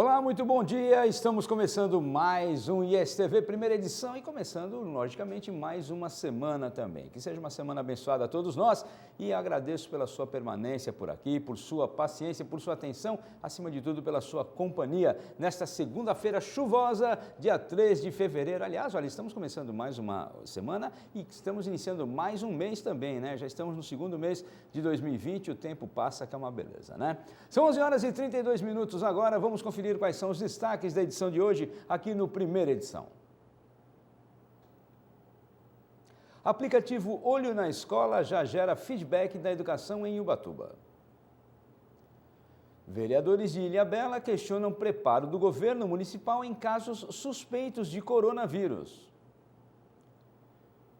Olá, muito bom dia. Estamos começando mais um ISTV primeira edição e começando, logicamente, mais uma semana também. Que seja uma semana abençoada a todos nós e agradeço pela sua permanência por aqui, por sua paciência, por sua atenção, acima de tudo pela sua companhia nesta segunda-feira chuvosa, dia 3 de fevereiro. Aliás, olha, estamos começando mais uma semana e estamos iniciando mais um mês também, né? Já estamos no segundo mês de 2020, o tempo passa que é uma beleza, né? São 11 horas e 32 minutos agora, vamos conferir quais são os destaques da edição de hoje aqui no Primeira Edição. Aplicativo Olho na Escola já gera feedback da educação em Ubatuba. Vereadores de Ilhabela questionam preparo do governo municipal em casos suspeitos de coronavírus.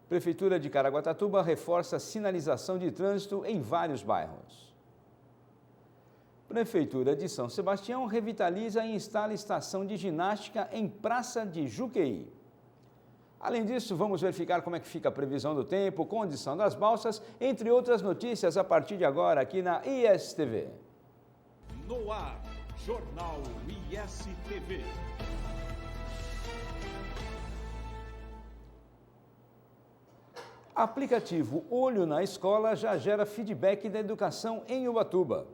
Prefeitura de Caraguatatuba reforça a sinalização de trânsito em vários bairros. Prefeitura de São Sebastião revitaliza e instala estação de ginástica em Praça de Juqueí. Além disso, vamos verificar como é que fica a previsão do tempo, condição das balsas, entre outras notícias a partir de agora aqui na ISTV. No ar, Jornal ISTV. Aplicativo Olho na Escola já gera feedback da educação em Ubatuba.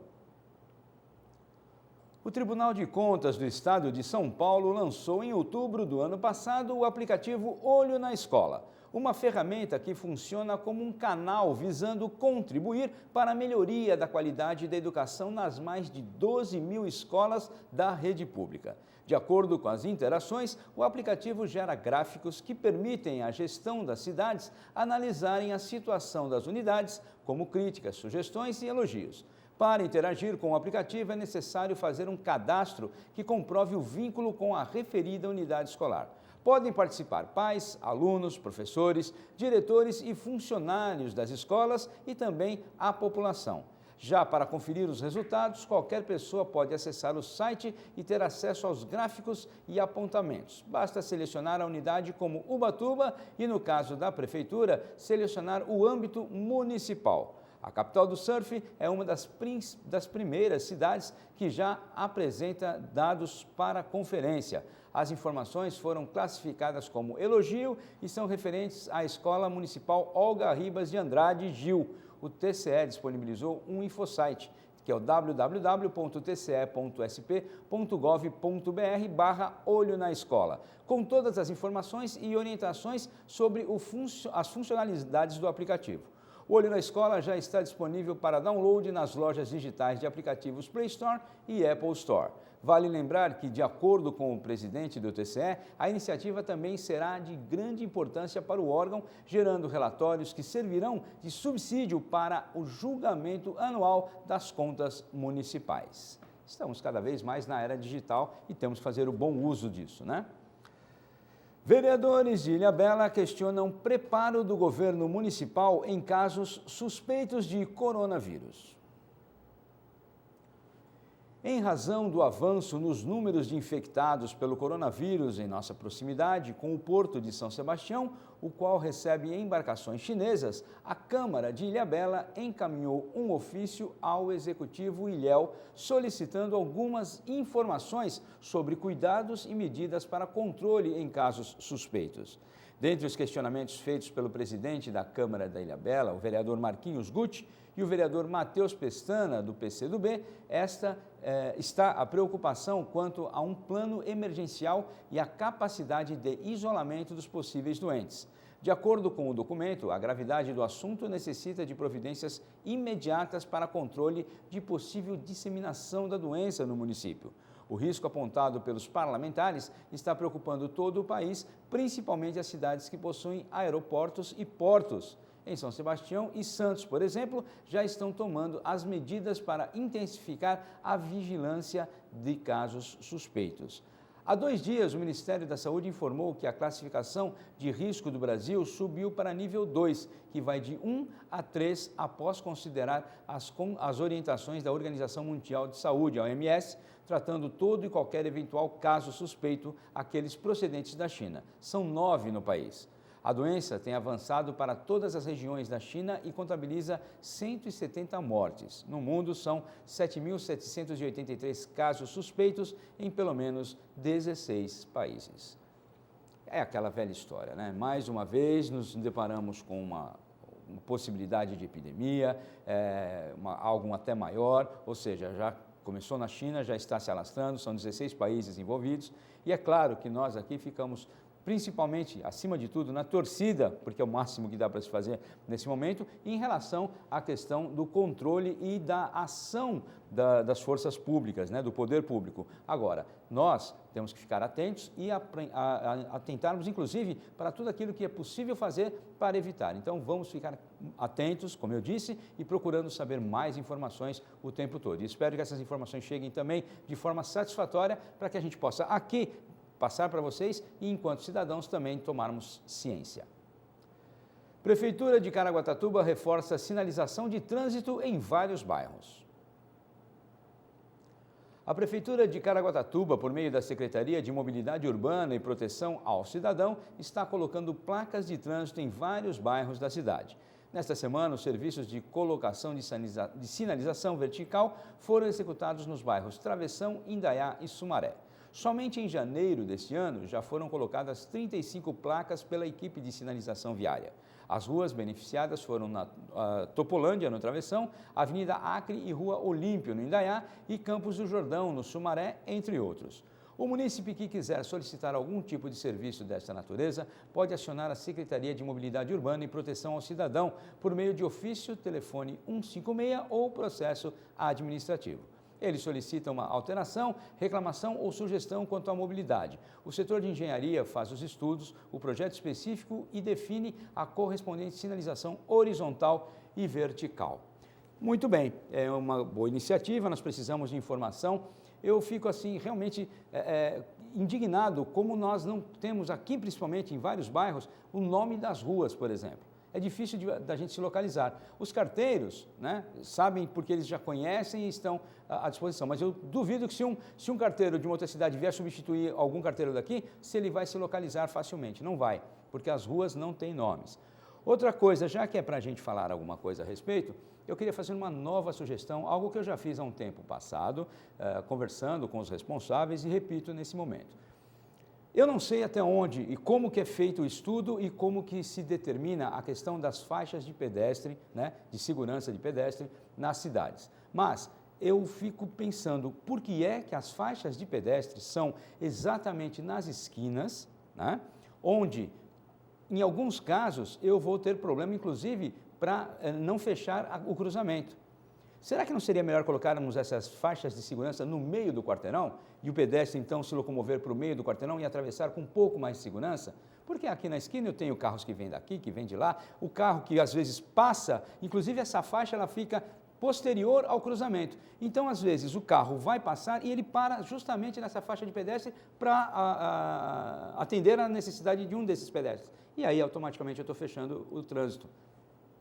O Tribunal de Contas do Estado de São Paulo lançou em outubro do ano passado o aplicativo Olho na Escola, uma ferramenta que funciona como um canal visando contribuir para a melhoria da qualidade da educação nas mais de 12 mil escolas da rede pública. De acordo com as interações, o aplicativo gera gráficos que permitem à gestão das cidades analisarem a situação das unidades, como críticas, sugestões e elogios. Para interagir com o aplicativo é necessário fazer um cadastro que comprove o vínculo com a referida unidade escolar. Podem participar pais, alunos, professores, diretores e funcionários das escolas e também a população. Já para conferir os resultados, qualquer pessoa pode acessar o site e ter acesso aos gráficos e apontamentos. Basta selecionar a unidade como Ubatuba e, no caso da Prefeitura, selecionar o âmbito municipal. A capital do surf é uma das primeiras cidades que já apresenta dados para a conferência. As informações foram classificadas como elogio e são referentes à Escola Municipal Olga Ribas de Andrade Gil. O TCE disponibilizou um infosite, que é o www.tce.sp.gov.br/olho na escola, com todas as informações e orientações sobre as funcionalidades do aplicativo. O Olho na Escola já está disponível para download nas lojas digitais de aplicativos Play Store e Apple Store. Vale lembrar que, de acordo com o presidente do TCE, a iniciativa também será de grande importância para o órgão, gerando relatórios que servirão de subsídio para o julgamento anual das contas municipais. Estamos cada vez mais na era digital e temos que fazer o bom uso disso, né? Vereadores de Ilhabela questionam preparo do governo municipal em casos suspeitos de coronavírus. Em razão do avanço nos números de infectados pelo coronavírus em nossa proximidade com o Porto de São Sebastião, o qual recebe embarcações chinesas, a Câmara de Ilhabela encaminhou um ofício ao Executivo Ilhéu solicitando algumas informações sobre cuidados e medidas para controle em casos suspeitos. Dentre os questionamentos feitos pelo presidente da Câmara da Ilhabela, o vereador Marquinhos Guti, e o vereador Matheus Pestana, do PCdoB, está a preocupação quanto a um plano emergencial e a capacidade de isolamento dos possíveis doentes. De acordo com o documento, a gravidade do assunto necessita de providências imediatas para controle de possível disseminação da doença no município. O risco apontado pelos parlamentares está preocupando todo o país, principalmente as cidades que possuem aeroportos e portos. Em São Sebastião e Santos, por exemplo, já estão tomando as medidas para intensificar a vigilância de casos suspeitos. Há 2 dias, o Ministério da Saúde informou que a classificação de risco do Brasil subiu para nível 2, que vai de 1 a 3 após considerar as orientações da Organização Mundial de Saúde, a OMS, tratando todo e qualquer eventual caso suspeito, aqueles procedentes da China. São 9 no país. A doença tem avançado para todas as regiões da China e contabiliza 170 mortes. No mundo, são 7.783 casos suspeitos em pelo menos 16 países. É aquela velha história, né? Mais uma vez nos deparamos com uma possibilidade de epidemia, algo até maior, ou seja, já começou na China, já está se alastrando, são 16 países envolvidos, e é claro que nós aqui ficamos principalmente, acima de tudo, na torcida, porque é o máximo que dá para se fazer nesse momento, em relação à questão do controle e da ação das forças públicas, né, do poder público. Agora, nós temos que ficar atentos e atentarmos, inclusive, para tudo aquilo que é possível fazer para evitar. Então, vamos ficar atentos, como eu disse, e procurando saber mais informações o tempo todo. E espero que essas informações cheguem também de forma satisfatória para que a gente possa aqui passar para vocês e, enquanto cidadãos, também tomarmos ciência. Prefeitura de Caraguatatuba reforça a sinalização de trânsito em vários bairros. A Prefeitura de Caraguatatuba, por meio da Secretaria de Mobilidade Urbana e Proteção ao Cidadão, está colocando placas de trânsito em vários bairros da cidade. Nesta semana, os serviços de colocação de sinalização vertical foram executados nos bairros Travessão, Indaiá e Sumaré. Somente em janeiro deste ano já foram colocadas 35 placas pela equipe de sinalização viária. As ruas beneficiadas foram na Topolândia, no Travessão, Avenida Acre e Rua Olímpio, no Indaiá, e Campos do Jordão, no Sumaré, entre outros. O munícipe que quiser solicitar algum tipo de serviço desta natureza pode acionar a Secretaria de Mobilidade Urbana e Proteção ao Cidadão por meio de ofício, telefone 156 ou processo administrativo. Eles solicitam uma alteração, reclamação ou sugestão quanto à mobilidade. O setor de engenharia faz os estudos, o projeto específico e define a correspondente sinalização horizontal e vertical. Muito bem, é uma boa iniciativa, nós precisamos de informação. Eu fico assim realmente indignado como nós não temos aqui, principalmente em vários bairros, o nome das ruas, por exemplo. É difícil da gente se localizar. Os carteiros, né, sabem porque eles já conhecem e estão à disposição, mas eu duvido que se um carteiro de uma outra cidade vier substituir algum carteiro daqui, se ele vai se localizar facilmente. Não vai, porque as ruas não têm nomes. Outra coisa, já que é para a gente falar alguma coisa a respeito, eu queria fazer uma nova sugestão, algo que eu já fiz há um tempo passado, conversando com os responsáveis e repito nesse momento. Eu não sei até onde e como que é feito o estudo e como que se determina a questão das faixas de pedestre, né, de segurança de pedestre nas cidades. Mas eu fico pensando, por que é que as faixas de pedestre são exatamente nas esquinas, né, onde, em alguns casos, eu vou ter problema, inclusive, para não fechar o cruzamento. Será que não seria melhor colocarmos essas faixas de segurança no meio do quarteirão e o pedestre, então, se locomover para o meio do quarteirão e atravessar com um pouco mais de segurança? Porque aqui na esquina eu tenho carros que vêm daqui, que vêm de lá, o carro que às vezes passa, inclusive essa faixa ela fica posterior ao cruzamento. Então, às vezes, o carro vai passar e ele para justamente nessa faixa de pedestre para atender à necessidade de um desses pedestres. E aí, automaticamente, eu estou fechando o trânsito.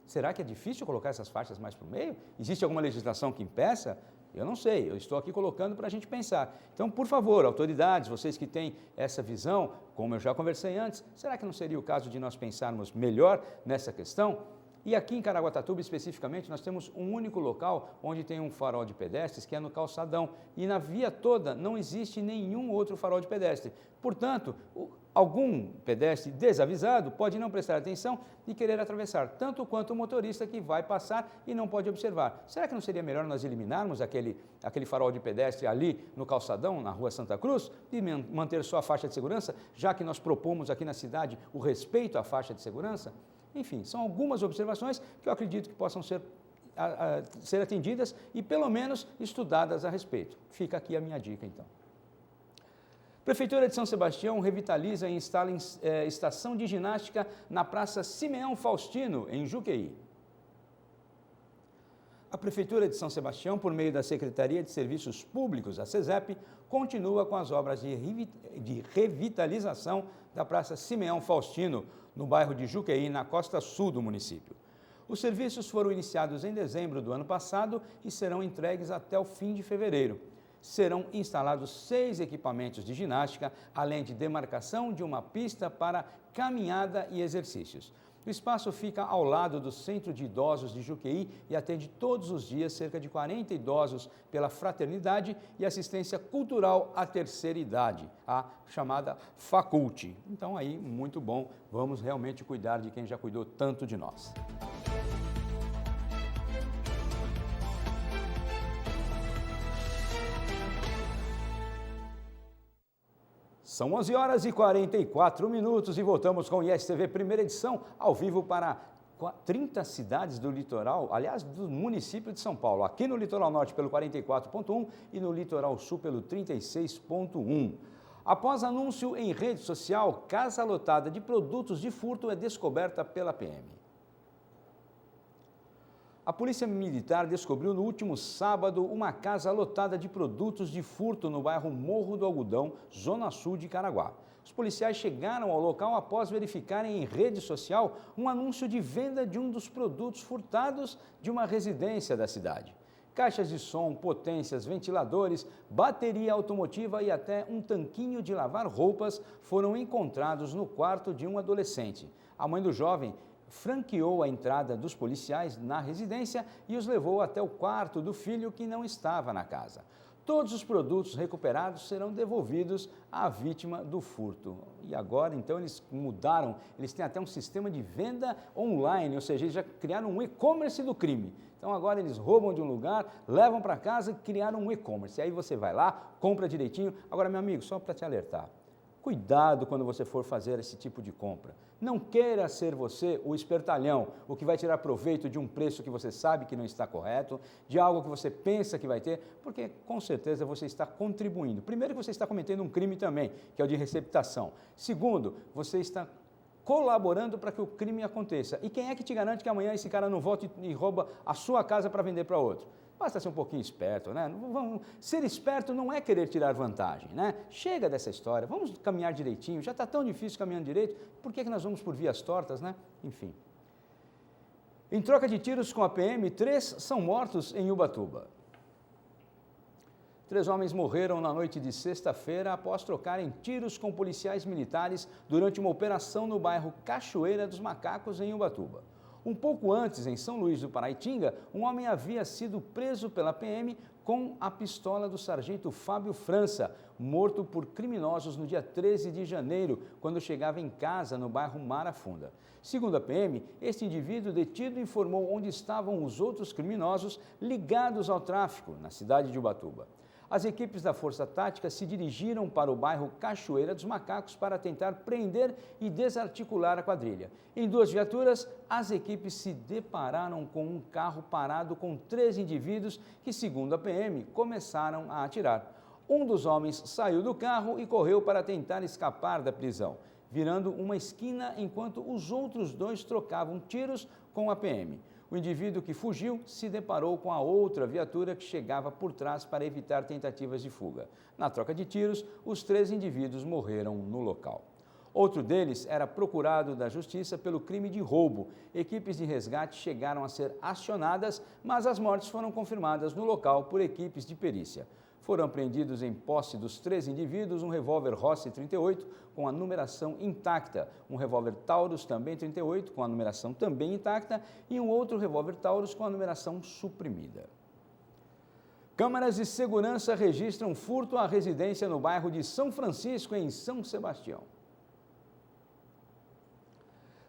Será que é difícil colocar essas faixas mais para o meio? Existe alguma legislação que impeça? Eu não sei, eu estou aqui colocando para a gente pensar. Então, por favor, autoridades, vocês que têm essa visão, como eu já conversei antes, será que não seria o caso de nós pensarmos melhor nessa questão? E aqui em Caraguatatuba, especificamente, nós temos um único local onde tem um farol de pedestres, que é no calçadão. E na via toda não existe nenhum outro farol de pedestre. Portanto, algum pedestre desavisado pode não prestar atenção e querer atravessar, tanto quanto o motorista que vai passar e não pode observar. Será que não seria melhor nós eliminarmos aquele farol de pedestre ali no calçadão, na Rua Santa Cruz, e manter só a faixa de segurança, já que nós propomos aqui na cidade o respeito à faixa de segurança? Enfim, são algumas observações que eu acredito que possam ser atendidas e pelo menos estudadas a respeito. Fica aqui a minha dica, então. Prefeitura de São Sebastião revitaliza e instala estação de ginástica na Praça Simeão Faustino, em Juqueí. A Prefeitura de São Sebastião, por meio da Secretaria de Serviços Públicos, a SESEP, continua com as obras de revitalização da Praça Simeão Faustino, no bairro de Juqueí, na costa sul do município. Os serviços foram iniciados em dezembro do ano passado e serão entregues até o fim de fevereiro. serão instalados 6 equipamentos de ginástica, além de demarcação de uma pista para caminhada e exercícios. O espaço fica ao lado do Centro de Idosos de Juqueí e atende todos os dias cerca de 40 idosos pela fraternidade e assistência cultural à terceira idade, a chamada Faculte. Então aí, muito bom, vamos realmente cuidar de quem já cuidou tanto de nós. São 11 horas e 44 minutos e voltamos com o ISTV Primeira Edição, ao vivo para 30 cidades do litoral, aliás, do município de São Paulo, aqui no Litoral Norte pelo 44.1 e no Litoral Sul pelo 36.1. Após anúncio em rede social, casa lotada de produtos de furto é descoberta pela PM. A Polícia Militar descobriu no último sábado uma casa lotada de produtos de furto no bairro Morro do Algodão, zona sul de Caraguá. Os policiais chegaram ao local após verificarem em rede social um anúncio de venda de um dos produtos furtados de uma residência da cidade. Caixas de som, potências, ventiladores, bateria automotiva e até um tanquinho de lavar roupas foram encontrados no quarto de um adolescente. A mãe do jovem franqueou a entrada dos policiais na residência e os levou até o quarto do filho que não estava na casa. Todos os produtos recuperados serão devolvidos à vítima do furto. E agora, então, eles mudaram, eles têm até um sistema de venda online, ou seja, eles já criaram um e-commerce do crime. Então, agora eles roubam de um lugar, levam para casa e criaram um e-commerce. E aí você vai lá, compra direitinho. Agora, meu amigo, só para te alertar, cuidado quando você for fazer esse tipo de compra. Não queira ser você o espertalhão, o que vai tirar proveito de um preço que você sabe que não está correto, de algo que você pensa que vai ter, porque com certeza você está contribuindo. Primeiro, que você está cometendo um crime também, que é o de receptação. Segundo, você está colaborando para que o crime aconteça. E quem é que te garante que amanhã esse cara não volta e rouba a sua casa para vender para outro? Basta ser um pouquinho esperto, né? Ser esperto não é querer tirar vantagem, né? Chega dessa história, vamos caminhar direitinho, já está tão difícil caminhando direito, por que nós vamos por vias tortas, né? Enfim. Em troca de tiros com a PM, 3 são mortos em Ubatuba. 3 homens morreram na noite de sexta-feira após trocarem tiros com policiais militares durante uma operação no bairro Cachoeira dos Macacos, em Ubatuba. Um pouco antes, em São Luís do Paraitinga, um homem havia sido preso pela PM com a pistola do sargento Fábio França, morto por criminosos no dia 13 de janeiro, quando chegava em casa no bairro Marafunda. Segundo a PM, este indivíduo detido informou onde estavam os outros criminosos ligados ao tráfico, na cidade de Ubatuba. As equipes da Força Tática se dirigiram para o bairro Cachoeira dos Macacos para tentar prender e desarticular a quadrilha. Em 2 viaturas, as equipes se depararam com um carro parado com 3 indivíduos que, segundo a PM, começaram a atirar. Um dos homens saiu do carro e correu para tentar escapar da prisão, virando uma esquina enquanto os outros 2 trocavam tiros com a PM. O indivíduo que fugiu se deparou com a outra viatura que chegava por trás para evitar tentativas de fuga. Na troca de tiros, os 3 indivíduos morreram no local. Outro deles era procurado da justiça pelo crime de roubo. Equipes de resgate chegaram a ser acionadas, mas as mortes foram confirmadas no local por equipes de perícia. Foram apreendidos em posse dos 3 indivíduos um revólver Rossi 38 com a numeração intacta, um revólver Taurus também 38 com a numeração também intacta e um outro revólver Taurus com a numeração suprimida. Câmeras de segurança registram furto à residência no bairro de São Francisco, em São Sebastião.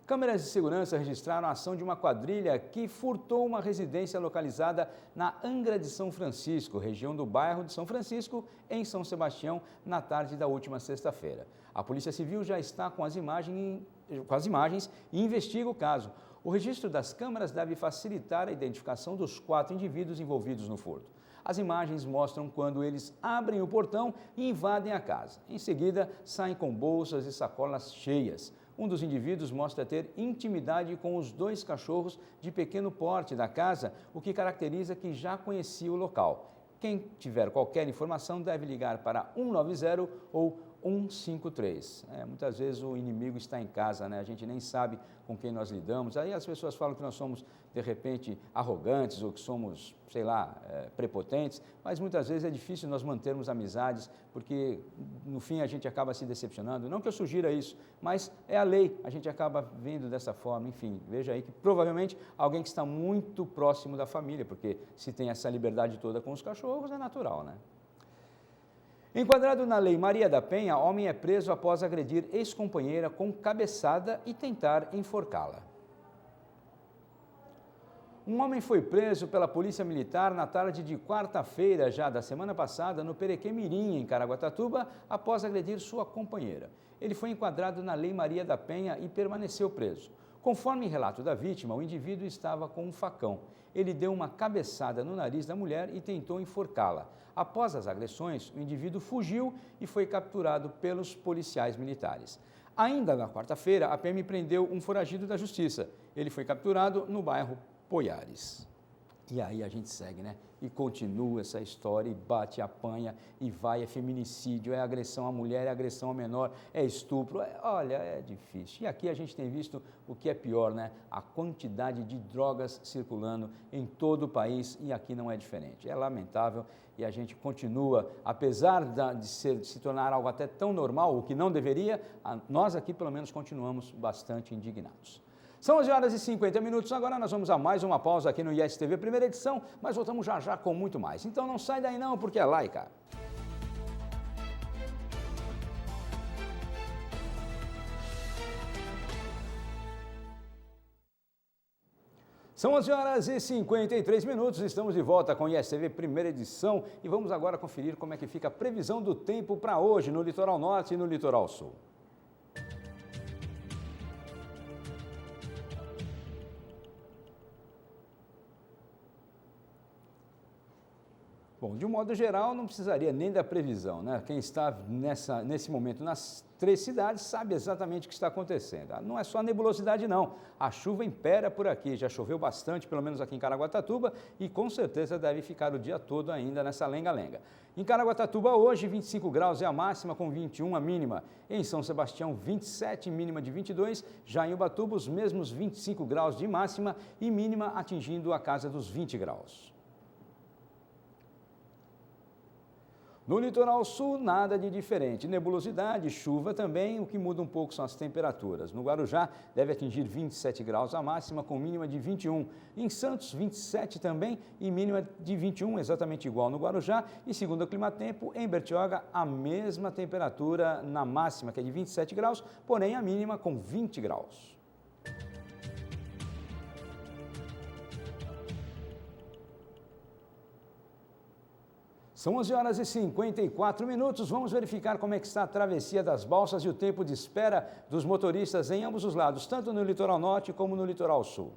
Câmeras de segurança registraram a ação de uma quadrilha que furtou uma residência localizada na Angra de São Francisco, região do bairro de São Francisco, em São Sebastião, na tarde da última sexta-feira. A Polícia Civil já está com as imagens e investiga o caso. O registro das câmeras deve facilitar a identificação dos 4 indivíduos envolvidos no furto. As imagens mostram quando eles abrem o portão e invadem a casa. Em seguida, saem com bolsas e sacolas cheias. Um dos indivíduos mostra ter intimidade com os 2 cachorros de pequeno porte da casa, o que caracteriza que já conhecia o local. Quem tiver qualquer informação deve ligar para 190 ou 153. Muitas vezes o inimigo está em casa, né? A gente nem sabe com quem nós lidamos. Aí as pessoas falam que nós somos, de repente, arrogantes ou que somos, sei lá, prepotentes, mas muitas vezes é difícil nós mantermos amizades, porque no fim a gente acaba se decepcionando. Não que eu sugira isso, mas é a lei, a gente acaba vendo dessa forma. Enfim, veja aí que provavelmente alguém que está muito próximo da família, porque se tem essa liberdade toda com os cachorros, é natural, né? Enquadrado na Lei Maria da Penha, homem é preso após agredir ex-companheira com cabeçada e tentar enforcá-la. Um homem foi preso pela Polícia Militar na tarde de quarta-feira, já da semana passada, no Perequê-Mirim, em Caraguatatuba, após agredir sua companheira. Ele foi enquadrado na Lei Maria da Penha e permaneceu preso. Conforme relato da vítima, o indivíduo estava com um facão. Ele deu uma cabeçada no nariz da mulher e tentou enforcá-la. Após as agressões, o indivíduo fugiu e foi capturado pelos policiais militares. Ainda na quarta-feira, a PM prendeu um foragido da Justiça. Ele foi capturado no bairro Poiares. E aí a gente segue, né? E continua essa história, e bate, apanha, e vai, é feminicídio, é agressão à mulher, é agressão ao menor, é estupro, olha, é difícil. E aqui a gente tem visto o que é pior, né? A quantidade de drogas circulando em todo o país, e aqui não é diferente. É lamentável, e a gente continua, apesar de se tornar algo até tão normal, o que não deveria, nós aqui pelo menos continuamos bastante indignados. São 11h50, agora nós vamos a mais uma pausa aqui no ISTV, primeira edição, mas voltamos já já com muito mais. Então não sai daí não, porque é Laica. São 11h53, estamos de volta com o ISTV primeira edição e vamos agora conferir como é que fica a previsão do tempo para hoje no litoral norte e no litoral sul. Bom, de um modo geral, não precisaria nem da previsão, né? Quem está nesse momento nas 3 cidades sabe exatamente o que está acontecendo. Não é só nebulosidade, não. A chuva impera por aqui, já choveu bastante, pelo menos aqui em Caraguatatuba, e com certeza deve ficar o dia todo ainda nessa lenga-lenga. Em Caraguatatuba, hoje, 25 graus é a máxima, com 21 a mínima. Em São Sebastião, 27, mínima de 22. Já em Ubatuba, os mesmos 25 graus de máxima e mínima atingindo a casa dos 20 graus. No litoral sul, nada de diferente. Nebulosidade, chuva também, o que muda um pouco são as temperaturas. No Guarujá, deve atingir 27 graus a máxima, com mínima de 21. Em Santos, 27 também e mínima de 21, exatamente igual no Guarujá. E segundo o Climatempo, em Bertioga, a mesma temperatura na máxima, que é de 27 graus, porém a mínima com 20 graus. São 11h54, vamos verificar como é que está a travessia das balsas e o tempo de espera dos motoristas em ambos os lados, tanto no litoral norte como no litoral sul.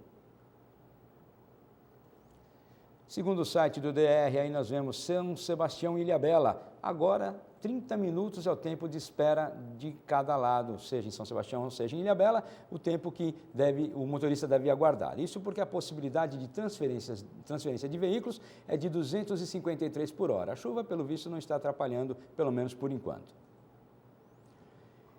Segundo o site do DR, aí nós vemos São Sebastião e Ilhabela. Agora, 30 minutos é o tempo de espera de cada lado, seja em São Sebastião, seja em Ilhabela, o tempo que o motorista deve aguardar. Isso porque a possibilidade de transferência de veículos é de 253 por hora. A chuva, pelo visto, não está atrapalhando, pelo menos por enquanto.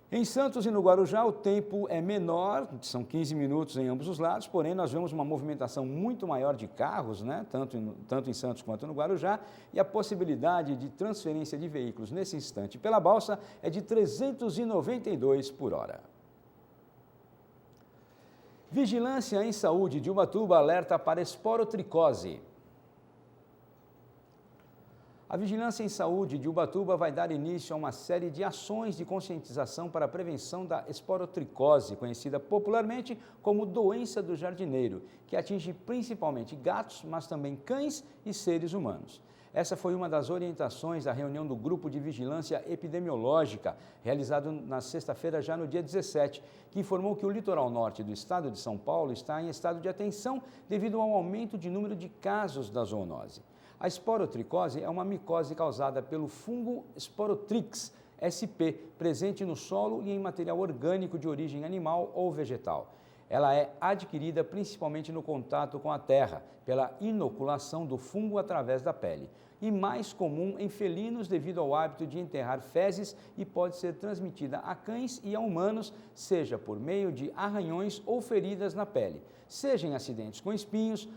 Em Santos e no Guarujá, o tempo é menor, são 15 minutos em ambos os lados, porém nós vemos uma movimentação muito maior de carros, né? tanto em Santos quanto no Guarujá, e a possibilidade de transferência de veículos nesse instante pela balsa é de 392 por hora. Vigilância em Saúde de Ubatuba alerta para esporotricose. A Vigilância em Saúde de Ubatuba vai dar início a uma série de ações de conscientização para a prevenção da esporotricose, conhecida popularmente como doença do jardineiro, que atinge principalmente gatos, mas também cães e seres humanos. Essa foi uma das orientações da reunião do Grupo de Vigilância Epidemiológica, realizado na sexta-feira, já no dia 17, que informou que o litoral norte do estado de São Paulo está em estado de atenção devido ao aumento de número de casos da zoonose. A esporotricose é uma micose causada pelo fungo Sporotrix sp, presente no solo e em material orgânico de origem animal ou vegetal. Ela é adquirida principalmente no contato com a terra, pela inoculação do fungo através da pele, e mais comum em felinos devido ao hábito de enterrar fezes e pode ser transmitida a cães e a humanos, seja por meio de arranhões ou feridas na pele, seja em acidentes com espinhos,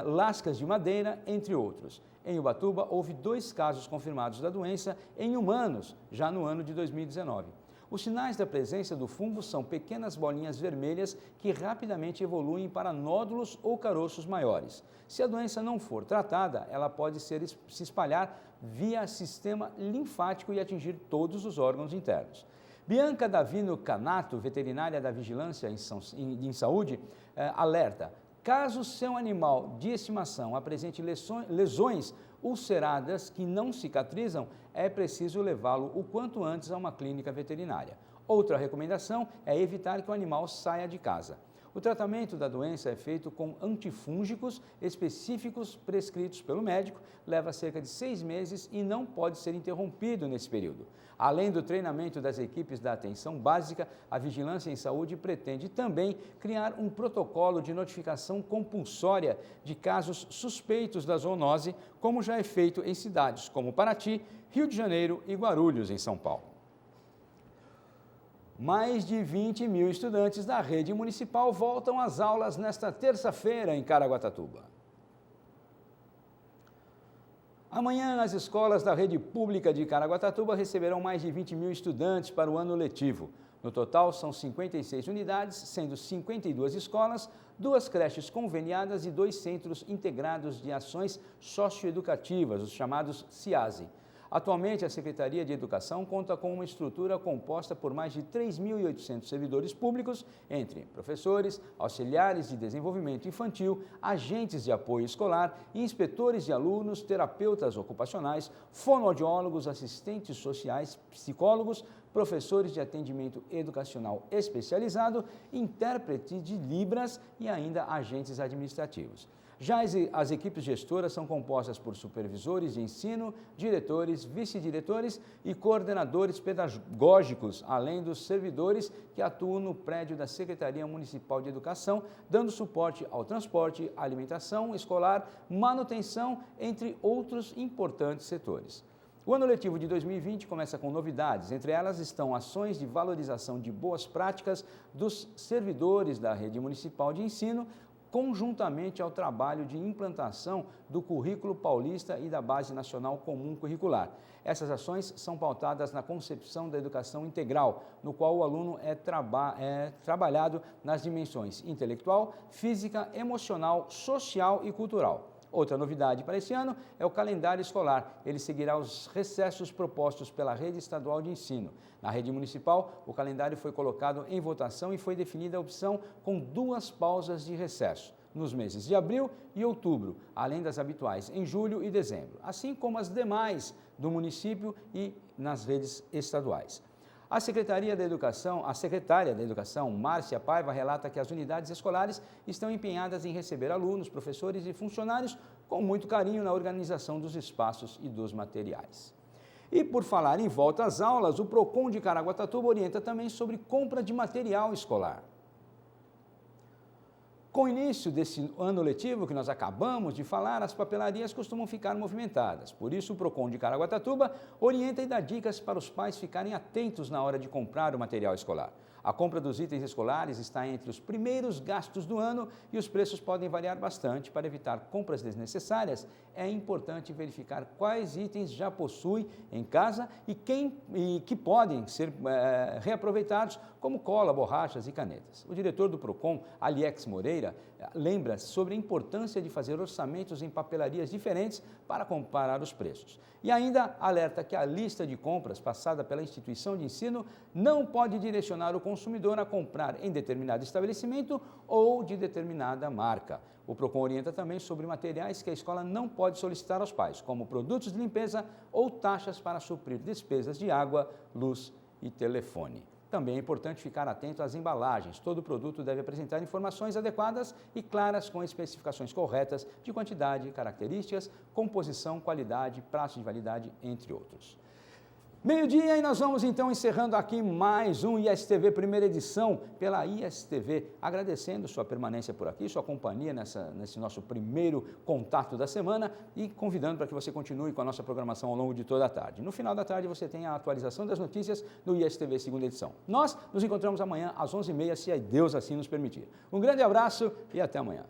lascas de madeira, entre outros. Em Ubatuba, houve 2 casos confirmados da doença em humanos, já no ano de 2019. Os sinais da presença do fungo são pequenas bolinhas vermelhas que rapidamente evoluem para nódulos ou caroços maiores. Se a doença não for tratada, ela pode se espalhar via sistema linfático e atingir todos os órgãos internos. Bianca Davino Canato, veterinária da Vigilância em Saúde, alerta: caso seu animal de estimação apresente lesões ulceradas que não cicatrizam, é preciso levá-lo o quanto antes a uma clínica veterinária. Outra recomendação é evitar que o animal saia de casa. O tratamento da doença é feito com antifúngicos específicos prescritos pelo médico, leva cerca de 6 meses e não pode ser interrompido nesse período. Além do treinamento das equipes da atenção básica, a Vigilância em Saúde pretende também criar um protocolo de notificação compulsória de casos suspeitos da zoonose, como já é feito em cidades como Paraty, Rio de Janeiro e Guarulhos, em São Paulo. Mais de 20 mil estudantes da rede municipal voltam às aulas nesta terça-feira em Caraguatatuba. Amanhã, as escolas da rede pública de Caraguatatuba receberão mais de 20 mil estudantes para o ano letivo. No total, são 56 unidades, sendo 52 escolas, 2 creches conveniadas e 2 centros integrados de ações socioeducativas, os chamados CIASE. Atualmente, a Secretaria de Educação conta com uma estrutura composta por mais de 3.800 servidores públicos, entre professores, auxiliares de desenvolvimento infantil, agentes de apoio escolar, inspetores de alunos, terapeutas ocupacionais, fonoaudiólogos, assistentes sociais, psicólogos, professores de atendimento educacional especializado, intérpretes de Libras e ainda agentes administrativos. Já as equipes gestoras são compostas por supervisores de ensino, diretores, vice-diretores e coordenadores pedagógicos, além dos servidores que atuam no prédio da Secretaria Municipal de Educação, dando suporte ao transporte, alimentação escolar, manutenção, entre outros importantes setores. O ano letivo de 2020 começa com novidades, entre elas estão ações de valorização de boas práticas dos servidores da rede municipal de ensino, conjuntamente ao trabalho de implantação do Currículo Paulista e da Base Nacional Comum Curricular. Essas ações são pautadas na concepção da educação integral, no qual o aluno é trabalhado nas dimensões intelectual, física, emocional, social e cultural. Outra novidade para esse ano é o calendário escolar. Ele seguirá os recessos propostos pela Rede Estadual de Ensino. Na rede municipal, o calendário foi colocado em votação e foi definida a opção com 2 pausas de recesso, nos meses de abril e outubro, além das habituais em julho e dezembro, assim como as demais do município e nas redes estaduais. A secretária da Educação, Márcia Paiva, relata que as unidades escolares estão empenhadas em receber alunos, professores e funcionários com muito carinho na organização dos espaços e dos materiais. E por falar em volta às aulas, o PROCON de Caraguatatuba orienta também sobre compra de material escolar. Com o início desse ano letivo que nós acabamos de falar, as papelarias costumam ficar movimentadas. Por isso, o PROCON de Caraguatatuba orienta e dá dicas para os pais ficarem atentos na hora de comprar o material escolar. A compra dos itens escolares está entre os primeiros gastos do ano e os preços podem variar bastante. Para evitar compras desnecessárias, é importante verificar quais itens já possui em casa e que podem ser reaproveitados, como cola, borrachas e canetas. O diretor do PROCON, Aliex Moreira, lembra sobre a importância de fazer orçamentos em papelarias diferentes para comparar os preços. E ainda alerta que a lista de compras passada pela instituição de ensino não pode direcionar o consumidor a comprar em determinado estabelecimento ou de determinada marca. O PROCON orienta também sobre materiais que a escola não pode solicitar aos pais, como produtos de limpeza ou taxas para suprir despesas de água, luz e telefone. Também é importante ficar atento às embalagens. Todo produto deve apresentar informações adequadas e claras com especificações corretas de quantidade, características, composição, qualidade, prazo de validade, entre outros. Meio-dia e nós vamos então encerrando aqui mais um ISTV primeira edição pela ISTV, agradecendo sua permanência por aqui, sua companhia nesse nosso primeiro contato da semana e convidando para que você continue com a nossa programação ao longo de toda a tarde. No final da tarde você tem a atualização das notícias do ISTV segunda edição. Nós nos encontramos amanhã às 11h30, se Deus assim nos permitir. Um grande abraço e até amanhã.